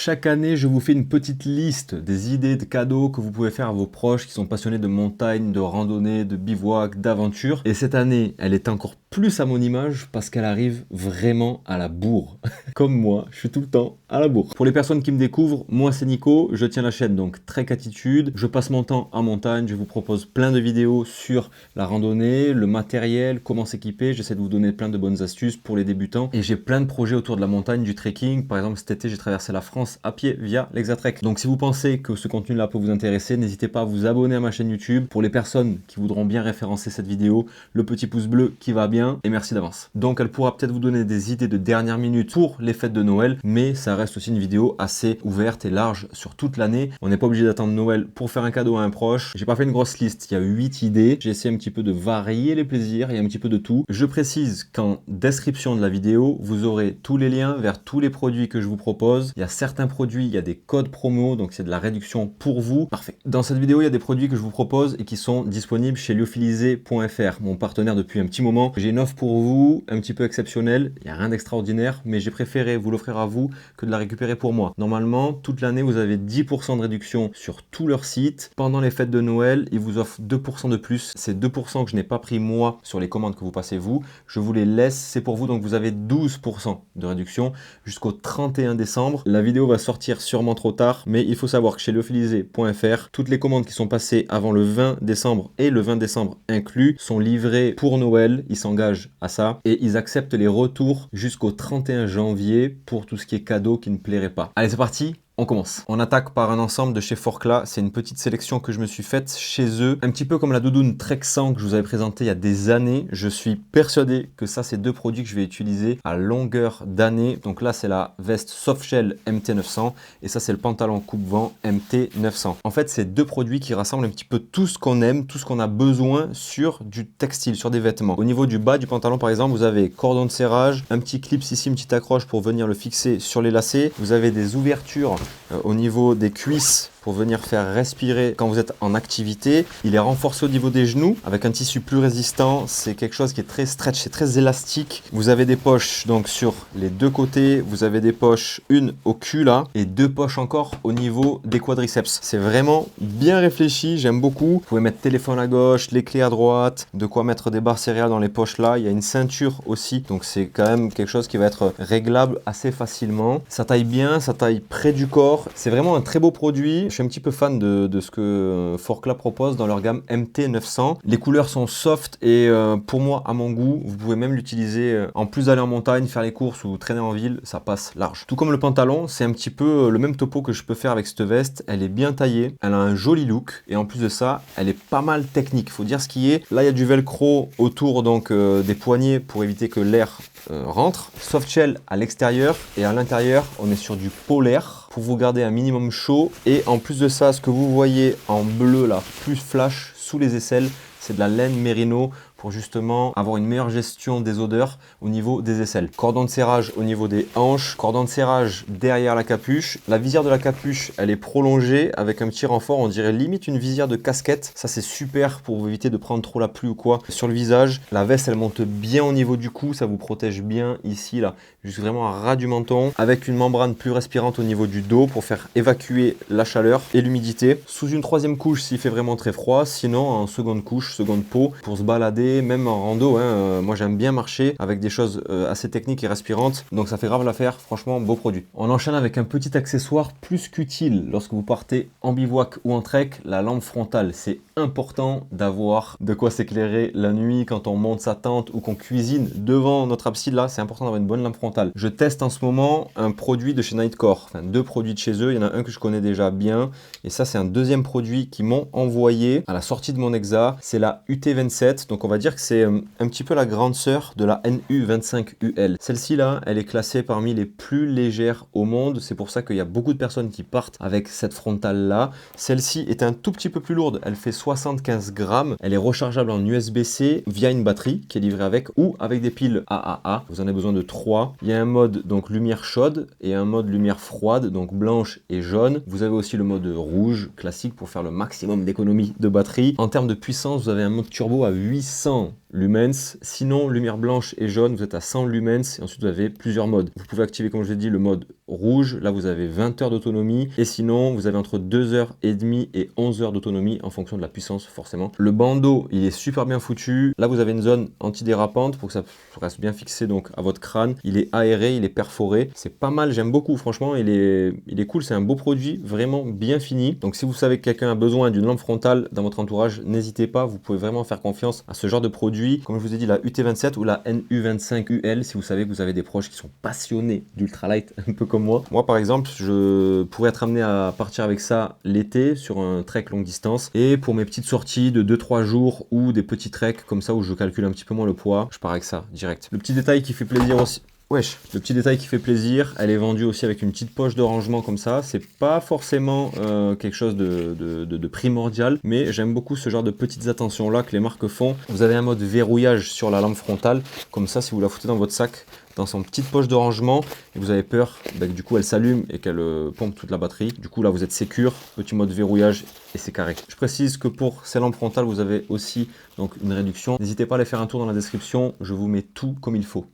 Chaque année, je vous fais une petite liste des idées de cadeaux que vous pouvez faire à vos proches qui sont passionnés de montagne, de randonnée, de bivouac, d'aventure. Et cette année, elle est encore plus à mon image parce qu'elle arrive vraiment à la bourre. Comme moi, je suis tout le temps à la bourre. Pour les personnes qui me découvrent, moi c'est Nico, je tiens la chaîne donc Trek Attitude. Je passe mon temps en montagne, je vous propose plein de vidéos sur la randonnée, le matériel, comment s'équiper. J'essaie de vous donner plein de bonnes astuces pour les débutants. Et j'ai plein de projets autour de la montagne, du trekking. Par exemple, cet été, j'ai traversé la France à pied via l'Exatrek. Donc si vous pensez que ce contenu-là peut vous intéresser, n'hésitez pas à vous abonner à ma chaîne YouTube. Pour les personnes qui voudront bien référencer cette vidéo, le petit pouce bleu qui va bien, et merci d'avance. Donc elle pourra peut-être vous donner des idées de dernière minute pour les fêtes de Noël, mais ça reste aussi une vidéo assez ouverte et large sur toute l'année. On n'est pas obligé d'attendre Noël pour faire un cadeau à un proche. J'ai pas fait une grosse liste, il y a 8 idées. J'ai essayé un petit peu de varier les plaisirs, il y a un petit peu de tout. Je précise qu'en description de la vidéo, vous aurez tous les liens vers tous les produits que je vous propose. Il y a certains produits, il y a des codes promo, donc c'est de la réduction pour vous. Parfait. Dans cette vidéo, il y a des produits que je vous propose et qui sont disponibles chez lyophilisé.fr, mon partenaire depuis un petit moment. J'ai une offre pour vous, un petit peu exceptionnelle. Il n'y a rien d'extraordinaire, mais j'ai préféré vous l'offrir à vous que de la récupérer pour moi. Normalement, toute l'année, vous avez 10% de réduction sur tout leur site. Pendant les fêtes de Noël, ils vous offrent 2% de plus. C'est 2% que je n'ai pas pris moi sur les commandes que vous passez vous. Je vous les laisse, c'est pour vous. Donc vous avez 12% de réduction jusqu'au 31 décembre. La vidéo va sortir sûrement trop tard, mais il faut savoir que chez lyophilisé.fr, toutes les commandes qui sont passées avant le 20 décembre et le 20 décembre inclus sont livrées pour Noël. Ils s'engagent à ça et ils acceptent les retours jusqu'au 31 janvier pour tout ce qui est cadeau qui ne plairait pas. Allez, c'est parti! On commence. On attaque par un ensemble de chez Forclaz. C'est une petite sélection que je me suis faite chez eux. Un petit peu comme la doudoune Trek 100 que je vous avais présenté il y a des années. Je suis persuadé que ça, c'est deux produits que je vais utiliser à longueur d'année. Donc là, c'est la veste Softshell MT900 et ça, c'est le pantalon coupe-vent MT900. En fait, c'est deux produits qui rassemblent un petit peu tout ce qu'on aime, tout ce qu'on a besoin sur du textile, sur des vêtements. Au niveau du bas du pantalon, par exemple, vous avez cordon de serrage, un petit clip ici, une petite accroche pour venir le fixer sur les lacets. Vous avez des ouvertures au niveau des cuisses pour venir faire respirer quand vous êtes en activité. Il est renforcé au niveau des genoux avec un tissu plus résistant. C'est quelque chose qui est très stretch, c'est très élastique. Vous avez des poches donc sur les deux côtés. Vous avez des poches, une au cul là et deux poches encore au niveau des quadriceps. C'est vraiment bien réfléchi, j'aime beaucoup. Vous pouvez mettre téléphone à gauche, les clés à droite, de quoi mettre des barres céréales dans les poches là. Il y a une ceinture aussi, donc c'est quand même quelque chose qui va être réglable assez facilement. Ça taille bien, ça taille près du corps. C'est vraiment un très beau produit. Je suis un petit peu fan de ce que Forclaz propose dans leur gamme MT900. Les couleurs sont soft et pour moi, à mon goût, vous pouvez même l'utiliser en plus d'aller en montagne, faire les courses ou traîner en ville, ça passe large. Tout comme le pantalon, c'est un petit peu le même topo que je peux faire avec cette veste. Elle est bien taillée, elle a un joli look et en plus de ça, elle est pas mal technique. Faut dire ce qui est. Là, il y a du velcro autour donc des poignets pour éviter que l'air rentre. Softshell à l'extérieur et à l'intérieur, on est sur du polaire pour vous garder un minimum chaud. Et en plus de ça, ce que vous voyez en bleu là, plus flash sous les aisselles, c'est de la laine mérino pour justement avoir une meilleure gestion des odeurs au niveau des aisselles. Cordon de serrage au niveau des hanches, cordon de serrage derrière la capuche. La visière de la capuche, elle est prolongée avec un petit renfort, on dirait limite une visière de casquette. Ça, c'est super pour éviter de prendre trop la pluie ou quoi sur le visage. La veste, elle monte bien au niveau du cou, ça vous protège bien ici, là, juste vraiment à ras du menton, avec une membrane plus respirante au niveau du dos pour faire évacuer la chaleur et l'humidité. Sous une troisième couche s'il fait vraiment très froid, sinon en seconde couche, seconde peau, pour se balader, même en rando, moi j'aime bien marcher avec des choses assez techniques et respirantes, donc ça fait grave l'affaire, franchement beau produit. On enchaîne avec un petit accessoire plus qu'utile lorsque vous partez en bivouac ou en trek, la lampe frontale. C'est important d'avoir de quoi s'éclairer la nuit quand on monte sa tente ou qu'on cuisine devant notre abside là, c'est important d'avoir une bonne lampe frontale. Je teste en ce moment un produit de chez Nightcore, enfin deux produits de chez eux, il y en a un que je connais déjà bien et ça c'est un deuxième produit qu'ils m'ont envoyé à la sortie de mon exa, c'est la UT27, donc on va dire que c'est un petit peu la grande sœur de la NU25UL. Celle-ci là, elle est classée parmi les plus légères au monde, c'est pour ça qu'il y a beaucoup de personnes qui partent avec cette frontale là. Celle-ci est un tout petit peu plus lourde, elle fait 75 grammes, elle est rechargeable en USB-C via une batterie qui est livrée avec ou avec des piles AAA, vous en avez besoin de 3. Il y a un mode donc lumière chaude et un mode lumière froide, donc blanche et jaune. Vous avez aussi le mode rouge classique pour faire le maximum d'économie de batterie. En termes de puissance, vous avez un mode turbo à 800 lumens. Sinon, lumière blanche et jaune, vous êtes à 100 lumens et ensuite vous avez plusieurs modes. Vous pouvez activer, comme je l'ai dit, le mode rouge. Là, vous avez 20 heures d'autonomie et sinon, vous avez entre 2h30 et 11 heures d'autonomie en fonction de la puissance, forcément. Le bandeau, il est super bien foutu. Là, vous avez une zone antidérapante pour que ça reste bien fixé donc à votre crâne. Il est aéré, il est perforé. C'est pas mal, j'aime beaucoup, franchement, il est cool. C'est un beau produit, vraiment bien fini. Donc, si vous savez que quelqu'un a besoin d'une lampe frontale dans votre entourage, n'hésitez pas, vous pouvez vraiment faire confiance à ce genre de produit. Comme je vous ai dit, la UT27 ou la NU25UL, si vous savez que vous avez des proches qui sont passionnés d'ultralight, un peu comme moi. Moi, par exemple, je pourrais être amené à partir avec ça l'été sur un trek longue distance. Et pour mes petites sorties de 2-3 jours ou des petits treks comme ça où je calcule un petit peu moins le poids, je pars avec ça direct. Le petit détail qui fait plaisir aussi. Wesh, le petit détail qui fait plaisir, elle est vendue aussi avec une petite poche de rangement comme ça. C'est pas forcément quelque chose de primordial, mais j'aime beaucoup ce genre de petites attentions là que les marques font. Vous avez un mode verrouillage sur la lampe frontale, comme ça si vous la foutez dans votre sac, dans son petite poche de rangement, et vous avez peur que du coup elle s'allume et qu'elle pompe toute la batterie. Du coup là vous êtes sécure, petit mode verrouillage et c'est carré. Je précise que pour ces lampes frontales vous avez aussi donc une réduction. N'hésitez pas à aller faire un tour dans la description, je vous mets tout comme il faut.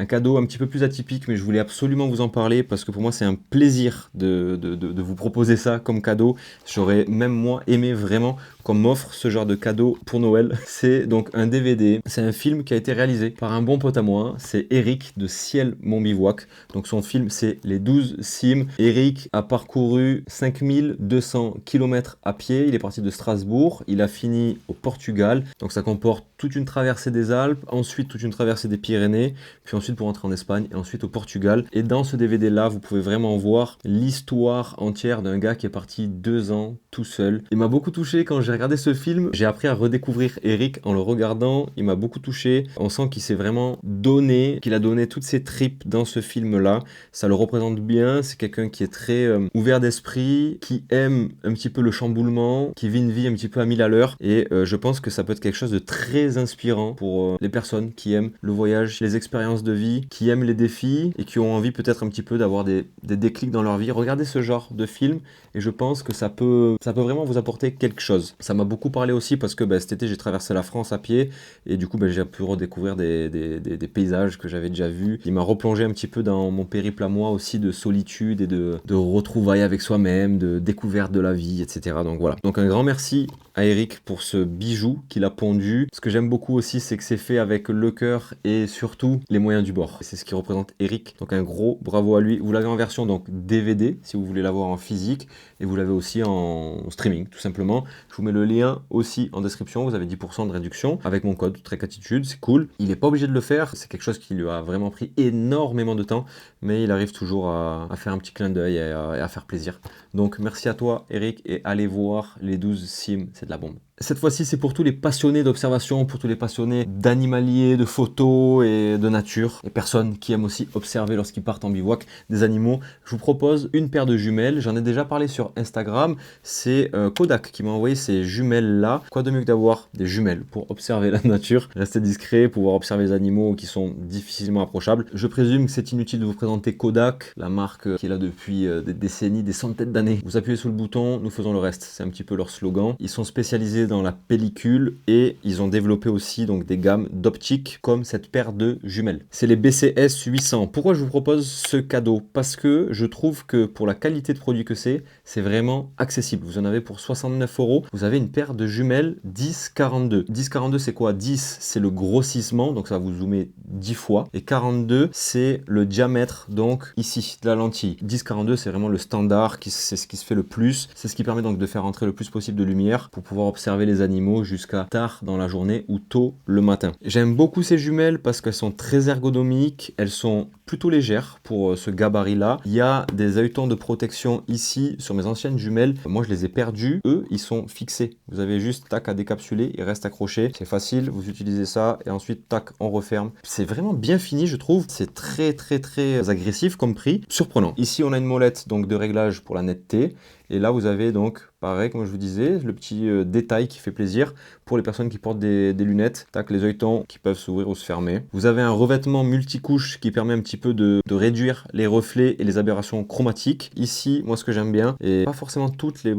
Un cadeau un petit peu plus atypique, mais je voulais absolument vous en parler parce que pour moi c'est un plaisir de vous proposer ça comme cadeau. J'aurais même moi aimé vraiment qu'on m'offre ce genre de cadeau pour Noël. C'est donc un DVD, c'est un film qui a été réalisé par un bon pote à moi, c'est Eric de Ciel Mon Bivouac. Donc son film c'est Les 12 cimes. Eric a parcouru 5200 km à pied, il est parti de Strasbourg, il a fini au Portugal. Donc ça comporte toute une traversée des Alpes, ensuite toute une traversée des Pyrénées, puis ensuite pour entrer en Espagne et ensuite au Portugal. Et dans ce DVD là, vous pouvez vraiment voir l'histoire entière d'un gars qui est parti 2 ans tout seul. Il m'a beaucoup touché quand j'ai regardé ce film. J'ai appris à redécouvrir Eric en le regardant. Il m'a beaucoup touché. On sent qu'il s'est vraiment donné, qu'il a donné toutes ses tripes dans ce film là. Ça le représente bien. C'est quelqu'un qui est très ouvert d'esprit, qui aime un petit peu le chamboulement, qui vit une vie un petit peu à 1000 à l'heure. Et je pense que ça peut être quelque chose de très inspirant pour les personnes qui aiment le voyage, les expériences de vie, qui aiment les défis et qui ont envie peut-être un petit peu d'avoir des déclics dans leur vie. Regardez ce genre de film et je pense que ça peut vraiment vous apporter quelque chose. Ça m'a beaucoup parlé aussi parce que cet été j'ai traversé la France à pied et du coup j'ai pu redécouvrir des paysages que j'avais déjà vus. Il m'a replongé un petit peu dans mon périple à moi aussi de solitude et de retrouvailles avec soi-même, de découverte de la vie, etc. Donc voilà. Donc un grand merci à Eric pour ce bijou qu'il a pondu. Ce que j'aime beaucoup aussi, c'est que c'est fait avec le cœur et surtout les moyens du bord. C'est ce qui représente Eric. Donc un gros bravo à lui. Vous l'avez en version donc DVD si vous voulez l'avoir en physique et vous l'avez aussi en streaming tout simplement. Je vous mets le lien aussi en description. Vous avez 10% de réduction avec mon code TrekAttitude. C'est cool. Il n'est pas obligé de le faire. C'est quelque chose qui lui a vraiment pris énormément de temps, mais il arrive toujours à faire un petit clin d'œil et à faire plaisir. Donc merci à toi Eric et allez voir les 12 cimes. C'est de la bombe. Cette fois-ci, c'est pour tous les passionnés d'observation, pour tous les passionnés d'animalier, de photos et de nature. Les personnes qui aiment aussi observer lorsqu'ils partent en bivouac des animaux. Je vous propose une paire de jumelles. J'en ai déjà parlé sur Instagram. C'est Kodak qui m'a envoyé ces jumelles-là. Quoi de mieux que d'avoir des jumelles pour observer la nature, rester discret, pouvoir observer les animaux qui sont difficilement approchables. Je présume que c'est inutile de vous présenter Kodak, la marque qui est là depuis des décennies, des centaines d'années. Vous appuyez sur le bouton, nous faisons le reste. C'est un petit peu leur slogan. Ils sont spécialisés dans la pellicule et ils ont développé aussi donc des gammes d'optiques comme cette paire de jumelles. C'est les BCS 800. Pourquoi je vous propose ce cadeau? Parce que je trouve que pour la qualité de produit que c'est vraiment accessible. Vous en avez pour 69 €. Vous avez une paire de jumelles 10-42. 10-42 c'est quoi? 10 c'est le grossissement, donc ça va vous zoomer 10 fois. Et 42 c'est le diamètre donc ici de la lentille. 10-42 c'est vraiment le standard, c'est ce qui se fait le plus. C'est ce qui permet donc de faire entrer le plus possible de lumière pour pouvoir observer les animaux jusqu'à tard dans la journée ou tôt le matin. J'aime beaucoup ces jumelles parce qu'elles sont très ergonomiques, elles sont plutôt légères pour ce gabarit-là. Il y a des œilletons de protection ici sur mes anciennes jumelles. Moi, je les ai perdus. Eux, ils sont fixés. Vous avez juste tac à décapsuler, ils restent accrochés. C'est facile, vous utilisez ça et ensuite tac, on referme. C'est vraiment bien fini, je trouve. C'est très agressif comme prix. Surprenant. Ici, on a une molette donc de réglage pour la netteté. Et là, vous avez donc, pareil, comme je vous disais, le petit détail qui fait plaisir pour les personnes qui portent des lunettes. Tac, les œilletons qui peuvent s'ouvrir ou se fermer. Vous avez un revêtement multicouche qui permet un petit peu de réduire les reflets et les aberrations chromatiques. Ici, moi ce que j'aime bien, et pas forcément toutes les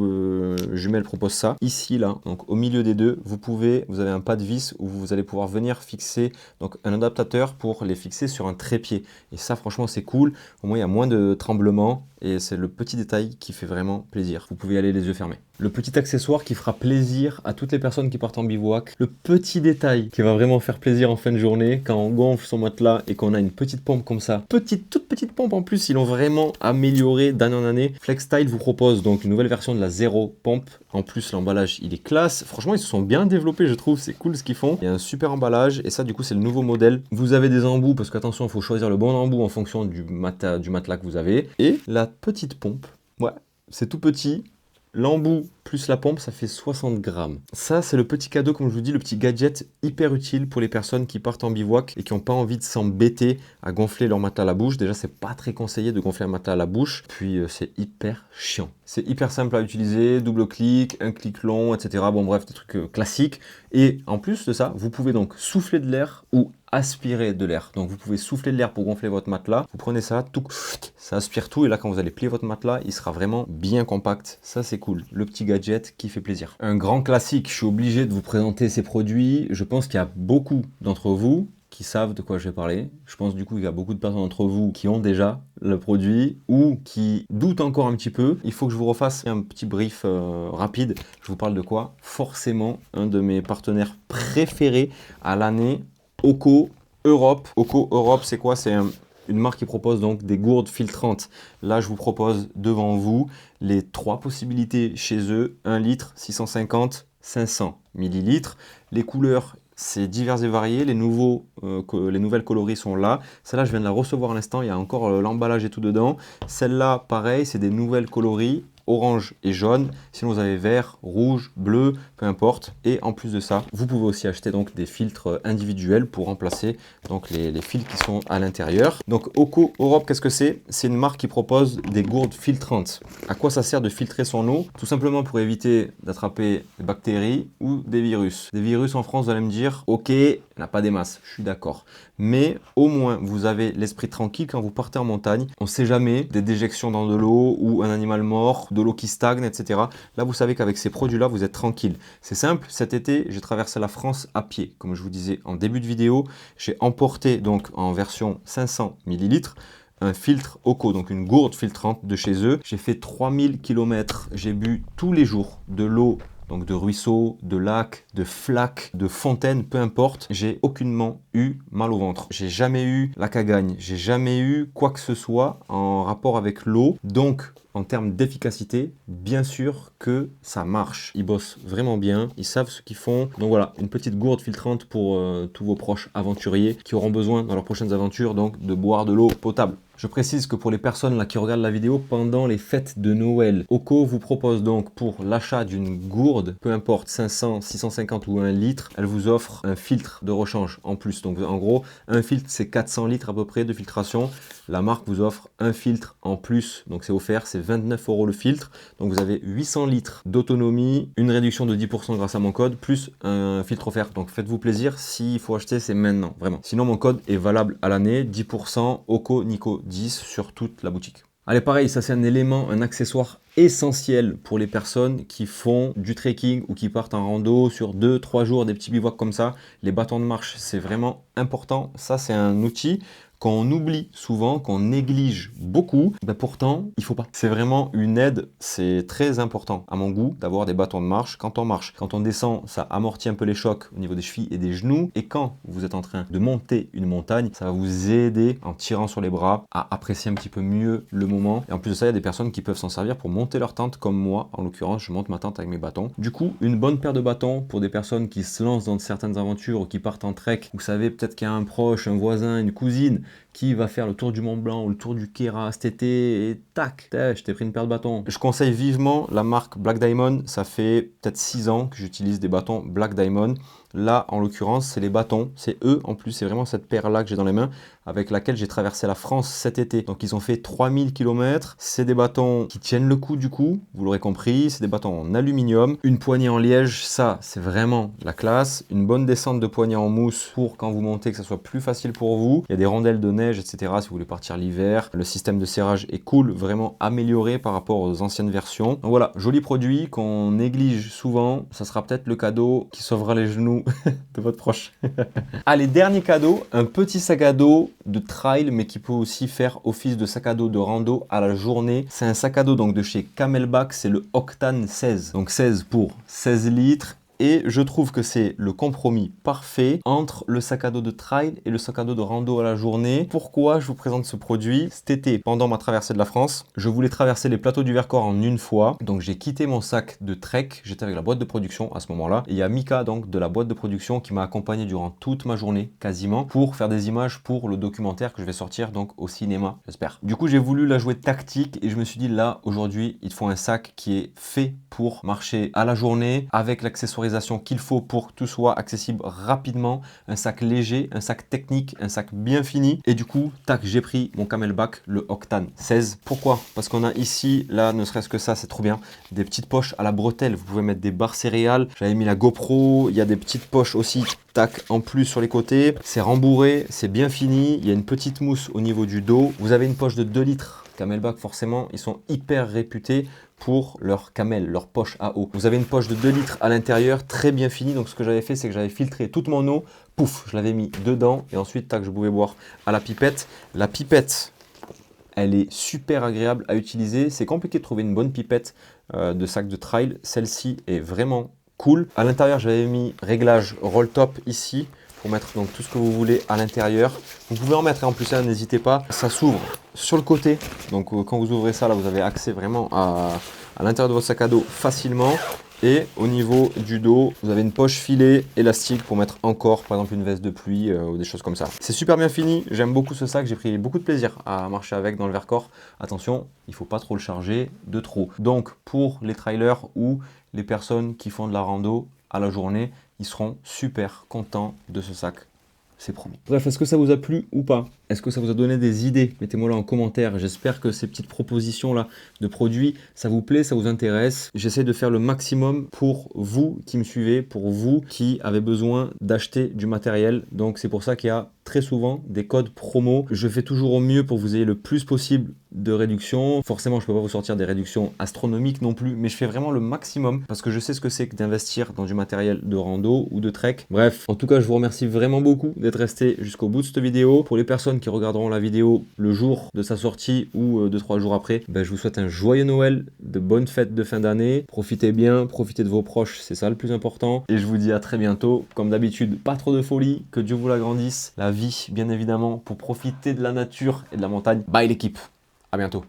jumelles proposent ça, ici là, donc au milieu des deux, vous avez un pas de vis où vous allez pouvoir venir fixer donc un adaptateur pour les fixer sur un trépied. Et ça franchement c'est cool, au moins il y a moins de tremblements et c'est le petit détail qui fait vraiment plaisir. Vous pouvez y aller les yeux fermés. Le petit accessoire qui fera plaisir à toutes les personnes qui partent en bivouac, le petit détail qui va vraiment faire plaisir en fin de journée quand on gonfle son matelas et qu'on a une petite pompe comme ça. Toute petite pompe en plus, ils l'ont vraiment amélioré d'année en année. Flexstyle vous propose donc une nouvelle version de la zéro pompe. En plus l'emballage il est classe. Franchement ils se sont bien développés je trouve, c'est cool ce qu'ils font. Il y a un super emballage et ça du coup c'est le nouveau modèle. Vous avez des embouts parce qu'attention il faut choisir le bon embout en fonction du matelas que vous avez. Et la petite pompe, ouais c'est tout petit. L'embout plus la pompe, ça fait 60 grammes. Ça, c'est le petit cadeau, comme je vous dis, le petit gadget hyper utile pour les personnes qui partent en bivouac et qui n'ont pas envie de s'embêter à gonfler leur matelas à la bouche. Déjà, c'est pas très conseillé de gonfler un matelas à la bouche. Puis, c'est hyper chiant. C'est hyper simple à utiliser, double clic, un clic long, etc. Bon, bref, des trucs classiques. Et en plus de ça, vous pouvez donc souffler de l'air ou aspirer de l'air. Donc vous pouvez souffler de l'air pour gonfler votre matelas. Vous prenez ça, tout, ça aspire tout. Et là, quand vous allez plier votre matelas, il sera vraiment bien compact. Ça, c'est cool. Le petit gadget qui fait plaisir. Un grand classique, je suis obligé de vous présenter ces produits. Je pense qu'il y a beaucoup d'entre vous qui savent de quoi je vais parler. Je pense du coup qu'il y a beaucoup de personnes d'entre vous qui ont déjà le produit ou qui doutent encore un petit peu. Il faut que je vous refasse un petit brief rapide. Je vous parle de quoi? Forcément, un de mes partenaires préférés à l'année, Oco Europe. Oco Europe, c'est quoi? C'est une marque qui propose donc des gourdes filtrantes. Là, je vous propose devant vous les 3 possibilités chez eux. 1 litre, 650, 500 millilitres. Les couleurs, c'est divers et varié. Les nouvelles coloris sont là. Celle-là, je viens de la recevoir à l'instant. Il y a encore l'emballage et tout dedans. Celle-là, pareil, c'est des nouvelles coloris. Orange et jaune, sinon vous avez vert, rouge, bleu, peu importe. Et en plus de ça, vous pouvez aussi acheter donc des filtres individuels pour remplacer donc les fils qui sont à l'intérieur. Donc Oco Europe, qu'est-ce que c'est? C'est une marque qui propose des gourdes filtrantes. À quoi ça sert de filtrer son eau? Tout simplement pour éviter d'attraper des bactéries ou des virus. Des virus en France, vous allez me dire, ok, il n'y en a pas des masses, je suis d'accord. Mais au moins, vous avez l'esprit tranquille quand vous partez en montagne. On ne sait jamais, des déjections dans de l'eau ou un animal mort, de l'eau qui stagne, etc. Là, vous savez qu'avec ces produits-là, vous êtes tranquille. C'est simple, cet été, j'ai traversé la France à pied. Comme je vous disais en début de vidéo, j'ai emporté donc en version 500 millilitres un filtre Oco, donc une gourde filtrante de chez eux. J'ai fait 3000 km, j'ai bu tous les jours de l'eau, donc de ruisseaux, de lacs, de flaques, de fontaines, peu importe. J'ai aucunement eu mal au ventre. J'ai jamais eu la cagagne. J'ai jamais eu quoi que ce soit en rapport avec l'eau. Donc, en termes d'efficacité, bien sûr que ça marche. Ils bossent vraiment bien, ils savent ce qu'ils font. Donc voilà, une petite gourde filtrante pour tous vos proches aventuriers qui auront besoin dans leurs prochaines aventures donc de boire de l'eau potable. Je précise que pour les personnes là qui regardent la vidéo pendant les fêtes de Noël, Oco vous propose donc pour l'achat d'une gourde, peu importe 500, 650 ou 1 litre, elle vous offre un filtre de rechange en plus. Donc en gros, un filtre c'est 400 litres à peu près de filtration. La marque vous offre un filtre en plus, donc c'est offert, c'est 29 € le filtre. Donc vous avez 800 litres d'autonomie, une réduction de 10% grâce à mon code, plus un filtre offert. Donc faites-vous plaisir, s'il faut acheter c'est maintenant, vraiment. Sinon mon code est valable à l'année, 10% Oco Nico 10 sur toute la boutique. Allez pareil, ça c'est un élément, un accessoire essentiel pour les personnes qui font du trekking ou qui partent en rando sur 2-3 jours, des petits bivouacs comme ça. Les bâtons de marche, c'est vraiment important. Ça c'est un outil qu'on oublie souvent, qu'on néglige beaucoup, ben pourtant, il faut pas. C'est vraiment une aide, c'est très important à mon goût d'avoir des bâtons de marche quand on marche. Quand on descend, ça amortit un peu les chocs au niveau des chevilles et des genoux. Et quand vous êtes en train de monter une montagne, ça va vous aider en tirant sur les bras à apprécier un petit peu mieux le moment. Et en plus de ça, il y a des personnes qui peuvent s'en servir pour monter leur tente comme moi. En l'occurrence, je monte ma tente avec mes bâtons. Du coup, une bonne paire de bâtons pour des personnes qui se lancent dans certaines aventures ou qui partent en trek. Vous savez, peut-être qu'il y a un proche, un voisin, une cousine qui va faire le tour du Mont Blanc ou le tour du Kéra cet été et tac, je t'ai pris une paire de bâtons. Je conseille vivement la marque Black Diamond, ça fait peut-être 6 ans que j'utilise des bâtons Black Diamond. Là, en l'occurrence, c'est les bâtons. C'est eux, en plus, c'est vraiment cette paire-là que j'ai dans les mains, avec laquelle j'ai traversé la France cet été. Donc, ils ont fait 3000 km. C'est des bâtons qui tiennent le coup, du coup. Vous l'aurez compris, c'est des bâtons en aluminium. Une poignée en liège, ça, c'est vraiment la classe. Une bonne descente de poignée en mousse pour quand vous montez, que ça soit plus facile pour vous. Il y a des rondelles de neige, etc. si vous voulez partir l'hiver. Le système de serrage est cool, vraiment amélioré par rapport aux anciennes versions. Donc voilà, joli produit qu'on néglige souvent. Ça sera peut-être le cadeau qui sauvera les genoux de votre proche. Allez, dernier cadeau, un petit sac à dos de trail, mais qui peut aussi faire office de sac à dos de rando à la journée. C'est un sac à dos donc de chez Camelback, c'est le Octane 16. Donc 16 pour 16 litres. Et je trouve que c'est le compromis parfait entre le sac à dos de trail et le sac à dos de rando à la journée. Pourquoi je vous présente ce produit? Cet été, pendant ma traversée de la France, je voulais traverser les plateaux du Vercors en une fois. Donc j'ai quitté mon sac de trek, j'étais avec la boîte de production à ce moment-là. Et il y a Mika, donc de la boîte de production, qui m'a accompagné durant toute ma journée, quasiment, pour faire des images pour le documentaire que je vais sortir donc au cinéma, j'espère. Du coup, j'ai voulu la jouer tactique et je me suis dit là, aujourd'hui, il te faut un sac qui est fait pour marcher à la journée avec l'accessoirisation qu'il faut pour que tout soit accessible rapidement, un sac léger, un sac technique, un sac bien fini. Et du coup, tac, j'ai pris mon Camelback, le Octane 16. Pourquoi? Parce qu'on a ici, là, ne serait-ce que ça, c'est trop bien, des petites poches à la bretelle. Vous pouvez mettre des barres céréales. J'avais mis la GoPro, il y a des petites poches aussi, tac, en plus sur les côtés. C'est rembourré, c'est bien fini. Il y a une petite mousse au niveau du dos. Vous avez une poche de 2 litres. Camelback, forcément, ils sont hyper réputés pour leur camel, leur poche à eau. Vous avez une poche de 2 litres à l'intérieur, très bien finie. Donc ce que j'avais fait, c'est que j'avais filtré toute mon eau, pouf, je l'avais mis dedans et ensuite, tac, je pouvais boire à la pipette. La pipette, elle est super agréable à utiliser. C'est compliqué de trouver une bonne pipette de sac de trail. Celle-ci est vraiment cool. À l'intérieur, j'avais mis réglage roll top ici pour mettre donc tout ce que vous voulez à l'intérieur. Vous pouvez en mettre en plus, hein, n'hésitez pas. Ça s'ouvre sur le côté. Donc quand vous ouvrez ça, là, vous avez accès vraiment à l'intérieur de votre sac à dos facilement. Et au niveau du dos, vous avez une poche filet élastique pour mettre encore, par exemple, une veste de pluie ou des choses comme ça. C'est super bien fini. J'aime beaucoup ce sac. J'ai pris beaucoup de plaisir à marcher avec dans le Vercors. Attention, il ne faut pas trop le charger de trop. Donc, pour les trailers ou les personnes qui font de la rando à la journée, ils seront super contents de ce sac. C'est promis. Bref, est-ce que ça vous a plu ou pas? Est-ce que ça vous a donné des idées? Mettez-moi là en commentaire. J'espère que ces petites propositions-là de produits, ça vous plaît, ça vous intéresse. J'essaie de faire le maximum pour vous qui me suivez, pour vous qui avez besoin d'acheter du matériel. Donc, c'est pour ça qu'il y a très souvent des codes promo. Je fais toujours au mieux pour que vous ayez le plus possible de réduction. Forcément, je ne peux pas vous sortir des réductions astronomiques non plus, mais je fais vraiment le maximum parce que je sais ce que c'est que d'investir dans du matériel de rando ou de trek. Bref, en tout cas, je vous remercie vraiment beaucoup d'être resté jusqu'au bout de cette vidéo. Pour les personnes qui regarderont la vidéo le jour de sa sortie ou 2-3 jours après, ben, je vous souhaite un joyeux Noël, de bonnes fêtes de fin d'année. Profitez bien, profitez de vos proches, c'est ça le plus important. Et je vous dis à très bientôt. Comme d'habitude, pas trop de folie, que Dieu vous l'agrandisse. La vie, bien évidemment, pour profiter de la nature et de la montagne. Bye l'équipe! À bientôt.